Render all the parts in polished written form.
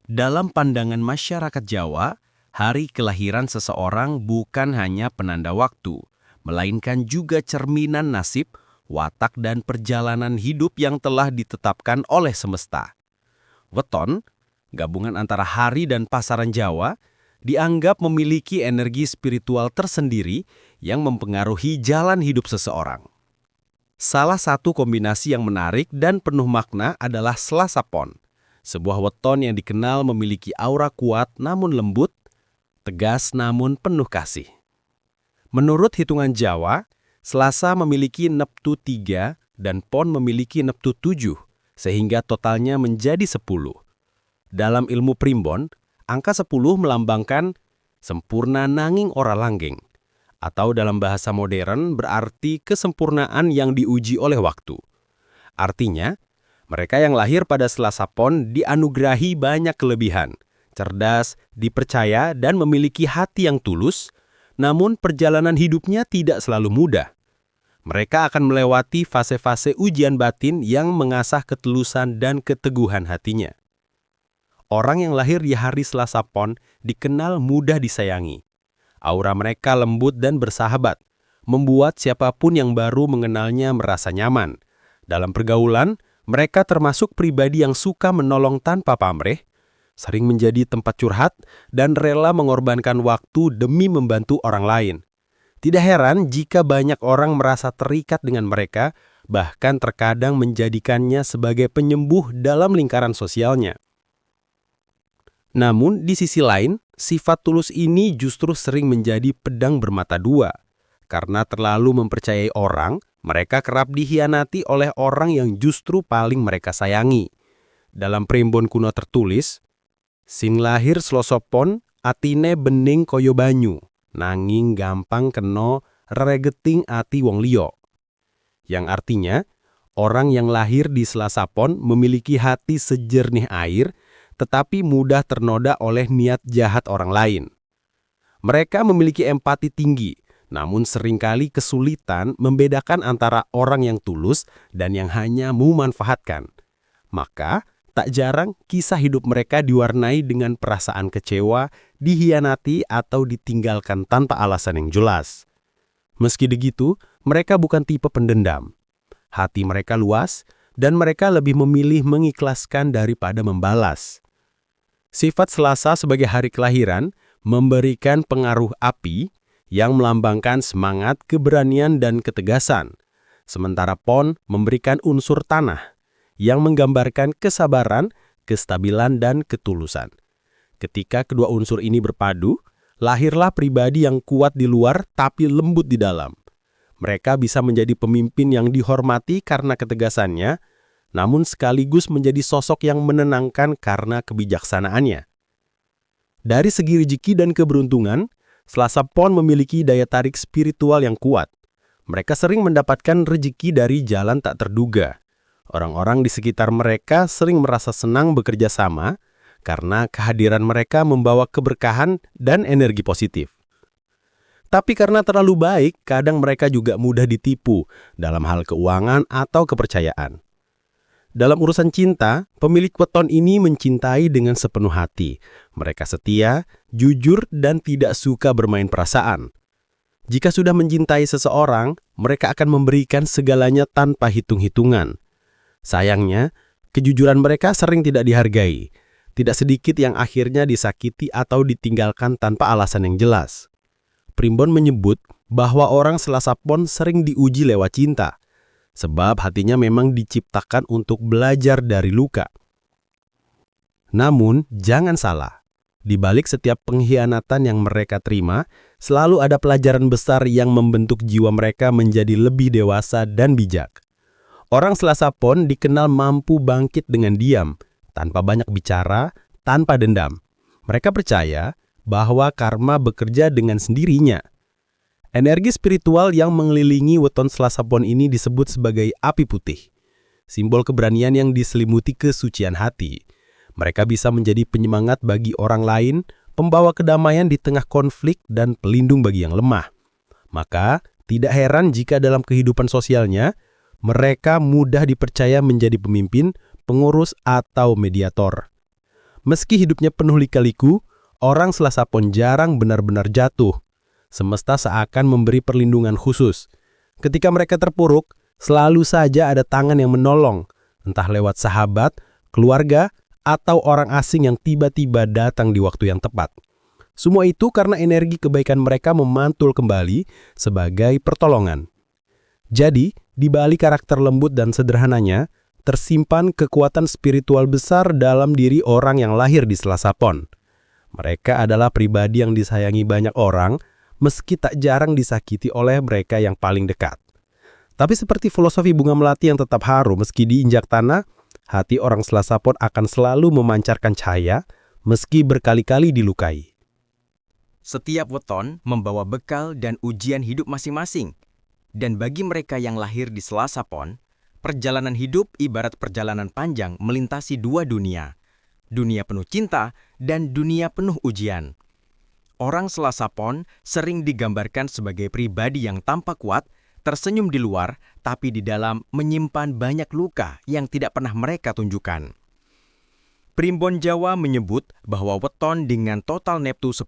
Dalam pandangan masyarakat Jawa, hari kelahiran seseorang bukan hanya penanda waktu, melainkan juga cerminan nasib, watak dan perjalanan hidup yang telah ditetapkan oleh semesta. Weton, gabungan antara hari dan pasaran Jawa, dianggap memiliki energi spiritual tersendiri yang mempengaruhi jalan hidup seseorang. Salah satu kombinasi yang menarik dan penuh makna adalah Selasa Pon, sebuah weton yang dikenal memiliki aura kuat namun lembut, tegas namun penuh kasih. Menurut hitungan Jawa, Selasa memiliki neptu 3 dan Pon memiliki neptu 7, sehingga totalnya menjadi 10. Dalam ilmu primbon, angka 10 melambangkan sempurna nanging ora langgeng, atau dalam bahasa modern berarti kesempurnaan yang diuji oleh waktu. Artinya, mereka yang lahir pada Selasa Pon dianugerahi banyak kelebihan, cerdas, dipercaya, dan memiliki hati yang tulus, namun perjalanan hidupnya tidak selalu mudah. Mereka akan melewati fase-fase ujian batin yang mengasah ketulusan dan keteguhan hatinya. Orang yang lahir di hari Selasa Pon dikenal mudah disayangi. Aura mereka lembut dan bersahabat, membuat siapapun yang baru mengenalnya merasa nyaman. Dalam pergaulan, mereka termasuk pribadi yang suka menolong tanpa pamrih, sering menjadi tempat curhat, dan rela mengorbankan waktu demi membantu orang lain. Tidak heran jika banyak orang merasa terikat dengan mereka, bahkan terkadang menjadikannya sebagai penyembuh dalam lingkaran sosialnya. Namun, di sisi lain, sifat tulus ini justru sering menjadi pedang bermata dua. Karena terlalu mempercayai orang, mereka kerap dikhianati oleh orang yang justru paling mereka sayangi. Dalam primbon kuno tertulis, "Sing lahir Selasa Pon, atine bening koyo banyu, nanging gampang kena regeting ati wong liya." Yang artinya, orang yang lahir di Selasa Pon memiliki hati sejernih air, tetapi mudah ternoda oleh niat jahat orang lain. Mereka memiliki empati tinggi, namun seringkali kesulitan membedakan antara orang yang tulus dan yang hanya memanfaatkan. Maka, tak jarang kisah hidup mereka diwarnai dengan perasaan kecewa, dikhianati, atau ditinggalkan tanpa alasan yang jelas. Meski begitu, mereka bukan tipe pendendam. Hati mereka luas, dan mereka lebih memilih mengikhlaskan daripada membalas. Sifat Selasa sebagai hari kelahiran memberikan pengaruh api yang melambangkan semangat, keberanian, dan ketegasan. Sementara Pon memberikan unsur tanah yang menggambarkan kesabaran, kestabilan, dan ketulusan. Ketika kedua unsur ini berpadu, lahirlah pribadi yang kuat di luar tapi lembut di dalam. Mereka bisa menjadi pemimpin yang dihormati karena ketegasannya, namun sekaligus menjadi sosok yang menenangkan karena kebijaksanaannya. Dari segi rezeki dan keberuntungan, Selasa Pon memiliki daya tarik spiritual yang kuat. Mereka sering mendapatkan rezeki dari jalan tak terduga. Orang-orang di sekitar mereka sering merasa senang bekerja sama karena kehadiran mereka membawa keberkahan dan energi positif. Tapi karena terlalu baik, kadang mereka juga mudah ditipu dalam hal keuangan atau kepercayaan. Dalam urusan cinta, pemilik weton ini mencintai dengan sepenuh hati. Mereka setia, jujur, dan tidak suka bermain perasaan. Jika sudah mencintai seseorang, mereka akan memberikan segalanya tanpa hitung-hitungan. Sayangnya, kejujuran mereka sering tidak dihargai. Tidak sedikit yang akhirnya disakiti atau ditinggalkan tanpa alasan yang jelas. Primbon menyebut bahwa orang Selasa Pon sering diuji lewat cinta, sebab hatinya memang diciptakan untuk belajar dari luka. Namun, jangan salah. Di balik setiap pengkhianatan yang mereka terima, selalu ada pelajaran besar yang membentuk jiwa mereka menjadi lebih dewasa dan bijak. Orang Selasa Pon dikenal mampu bangkit dengan diam, tanpa banyak bicara, tanpa dendam. Mereka percaya bahwa karma bekerja dengan sendirinya. Energi spiritual yang mengelilingi weton Selasa Pon ini disebut sebagai api putih, simbol keberanian yang diselimuti kesucian hati. Mereka bisa menjadi penyemangat bagi orang lain, pembawa kedamaian di tengah konflik, dan pelindung bagi yang lemah. Maka, tidak heran jika dalam kehidupan sosialnya, mereka mudah dipercaya menjadi pemimpin, pengurus, atau mediator. Meski hidupnya penuh lika-liku, orang Selasa Pon jarang benar-benar jatuh. Semesta seakan memberi perlindungan khusus. Ketika mereka terpuruk, selalu saja ada tangan yang menolong, entah lewat sahabat, keluarga, atau orang asing yang tiba-tiba datang di waktu yang tepat. Semua itu karena energi kebaikan mereka memantul kembali sebagai pertolongan. Jadi, di balik karakter lembut dan sederhananya, tersimpan kekuatan spiritual besar dalam diri orang yang lahir di Selasa Pon. Mereka adalah pribadi yang disayangi banyak orang, meski tak jarang disakiti oleh mereka yang paling dekat. Tapi seperti filosofi bunga melati yang tetap harum meski diinjak tanah, hati orang Selasa Pon akan selalu memancarkan cahaya, meski berkali-kali dilukai. Setiap weton membawa bekal dan ujian hidup masing-masing. Dan bagi mereka yang lahir di Selasa Pon, perjalanan hidup ibarat perjalanan panjang melintasi dua dunia. Dunia penuh cinta dan dunia penuh ujian. Orang Selasa Pon sering digambarkan sebagai pribadi yang tampak kuat, tersenyum di luar, tapi di dalam menyimpan banyak luka yang tidak pernah mereka tunjukkan. Primbon Jawa menyebut bahwa weton dengan total neptu 10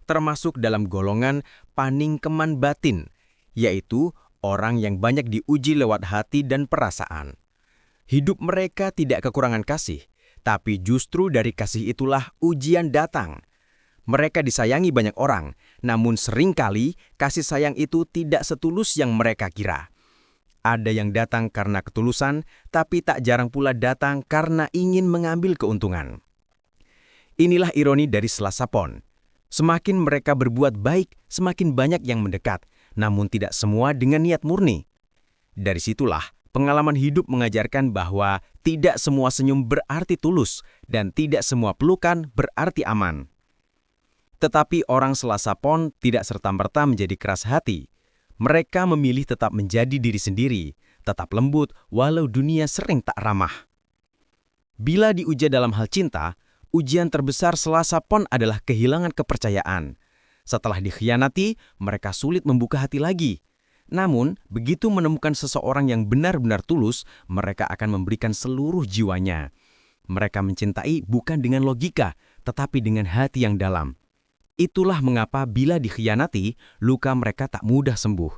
termasuk dalam golongan paningkeman batin, yaitu orang yang banyak diuji lewat hati dan perasaan. Hidup mereka tidak kekurangan kasih, tapi justru dari kasih itulah ujian datang. Mereka disayangi banyak orang, namun seringkali kasih sayang itu tidak setulus yang mereka kira. Ada yang datang karena ketulusan, tapi tak jarang pula datang karena ingin mengambil keuntungan. Inilah ironi dari Selasa Pon. Semakin mereka berbuat baik, semakin banyak yang mendekat, namun tidak semua dengan niat murni. Dari situlah pengalaman hidup mengajarkan bahwa tidak semua senyum berarti tulus dan tidak semua pelukan berarti aman. Tetapi orang Selasa Pon tidak serta-merta menjadi keras hati. Mereka memilih tetap menjadi diri sendiri, tetap lembut walau dunia sering tak ramah. Bila diuji dalam hal cinta, ujian terbesar Selasa Pon adalah kehilangan kepercayaan. Setelah dikhianati, mereka sulit membuka hati lagi. Namun, begitu menemukan seseorang yang benar-benar tulus, mereka akan memberikan seluruh jiwanya. Mereka mencintai bukan dengan logika, tetapi dengan hati yang dalam. Itulah mengapa bila dikhianati, luka mereka tak mudah sembuh.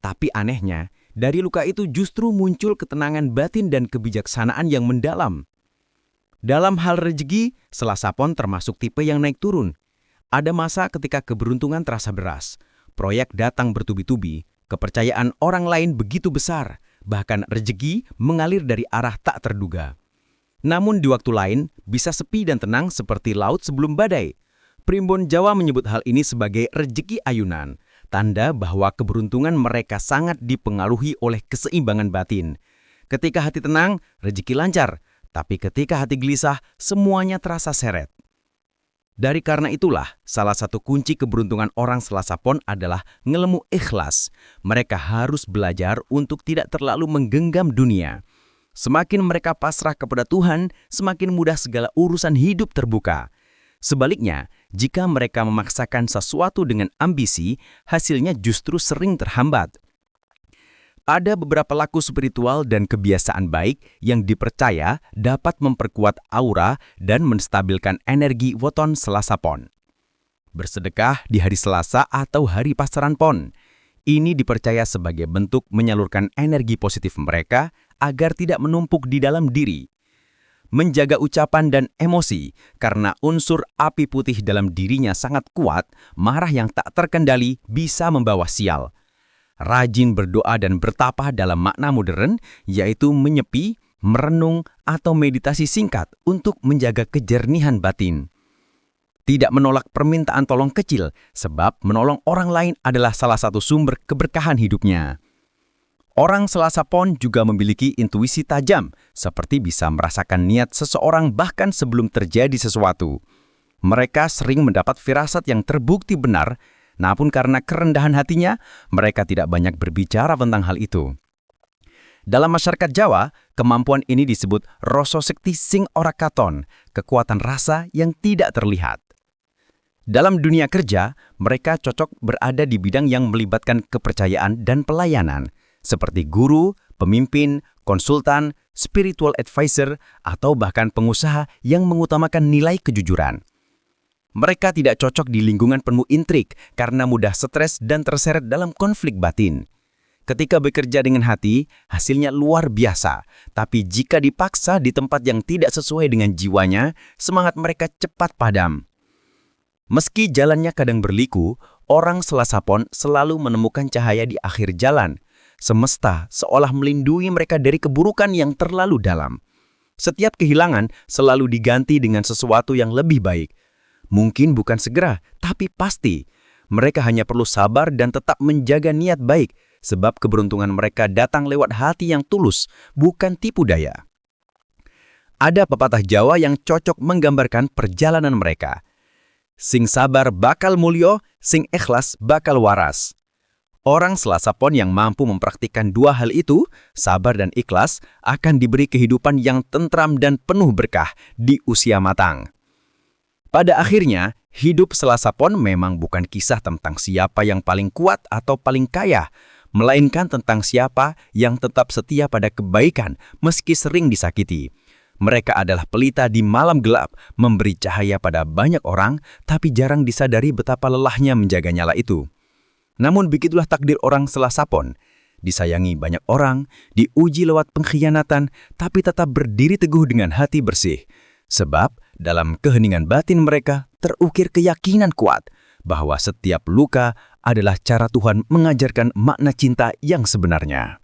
Tapi anehnya, dari luka itu justru muncul ketenangan batin dan kebijaksanaan yang mendalam. Dalam hal rezeki, Selasa Pon termasuk tipe yang naik turun. Ada masa ketika keberuntungan terasa deras, proyek datang bertubi-tubi, kepercayaan orang lain begitu besar, bahkan rezeki mengalir dari arah tak terduga. Namun di waktu lain, bisa sepi dan tenang seperti laut sebelum badai. Primbon Jawa menyebut hal ini sebagai rezeki ayunan, tanda bahwa keberuntungan mereka sangat dipengaruhi oleh keseimbangan batin. Ketika hati tenang, rezeki lancar. Tapi ketika hati gelisah, semuanya terasa seret. Dari karena itulah, salah satu kunci keberuntungan orang Selasa Pon adalah ngelemu ikhlas. Mereka harus belajar untuk tidak terlalu menggenggam dunia. Semakin mereka pasrah kepada Tuhan, semakin mudah segala urusan hidup terbuka. Sebaliknya, jika mereka memaksakan sesuatu dengan ambisi, hasilnya justru sering terhambat. Ada beberapa laku spiritual dan kebiasaan baik yang dipercaya dapat memperkuat aura dan menstabilkan energi weton Selasa Pon. Bersedekah di hari Selasa atau hari pasaran Pon. Ini dipercaya sebagai bentuk menyalurkan energi positif mereka agar tidak menumpuk di dalam diri. Menjaga ucapan dan emosi karena unsur api putih dalam dirinya sangat kuat, marah yang tak terkendali bisa membawa sial. Rajin berdoa dan bertapa dalam makna modern, yaitu menyepi, merenung, atau meditasi singkat untuk menjaga kejernihan batin. Tidak menolak permintaan tolong kecil, sebab menolong orang lain adalah salah satu sumber keberkahan hidupnya. Orang Selasa Pon juga memiliki intuisi tajam, seperti bisa merasakan niat seseorang bahkan sebelum terjadi sesuatu. Mereka sering mendapat firasat yang terbukti benar, namun karena kerendahan hatinya, mereka tidak banyak berbicara tentang hal itu. Dalam masyarakat Jawa, kemampuan ini disebut rasa sekti sing ora katon, kekuatan rasa yang tidak terlihat. Dalam dunia kerja, mereka cocok berada di bidang yang melibatkan kepercayaan dan pelayanan, seperti guru, pemimpin, konsultan, spiritual advisor, atau bahkan pengusaha yang mengutamakan nilai kejujuran. Mereka tidak cocok di lingkungan penuh intrik karena mudah stres dan terseret dalam konflik batin. Ketika bekerja dengan hati, hasilnya luar biasa. Tapi jika dipaksa di tempat yang tidak sesuai dengan jiwanya, semangat mereka cepat padam. Meski jalannya kadang berliku, orang selasapon selalu menemukan cahaya di akhir jalan. Semesta seolah melindungi mereka dari keburukan yang terlalu dalam. Setiap kehilangan selalu diganti dengan sesuatu yang lebih baik. Mungkin bukan segera, tapi pasti. Mereka hanya perlu sabar dan tetap menjaga niat baik, sebab keberuntungan mereka datang lewat hati yang tulus, bukan tipu daya. Ada pepatah Jawa yang cocok menggambarkan perjalanan mereka. Sing sabar bakal mulyo, sing ikhlas bakal waras. Orang selasapon yang mampu mempraktikkan dua hal itu, sabar dan ikhlas, akan diberi kehidupan yang tentram dan penuh berkah di usia matang. Pada akhirnya, hidup selasapon memang bukan kisah tentang siapa yang paling kuat atau paling kaya, melainkan tentang siapa yang tetap setia pada kebaikan meski sering disakiti. Mereka adalah pelita di malam gelap, memberi cahaya pada banyak orang, tapi jarang disadari betapa lelahnya menjaga nyala itu. Namun begitulah takdir orang selasapon. Disayangi banyak orang, diuji lewat pengkhianatan, tapi tetap berdiri teguh dengan hati bersih. Sebab dalam keheningan batin mereka terukir keyakinan kuat bahwa setiap luka adalah cara Tuhan mengajarkan makna cinta yang sebenarnya.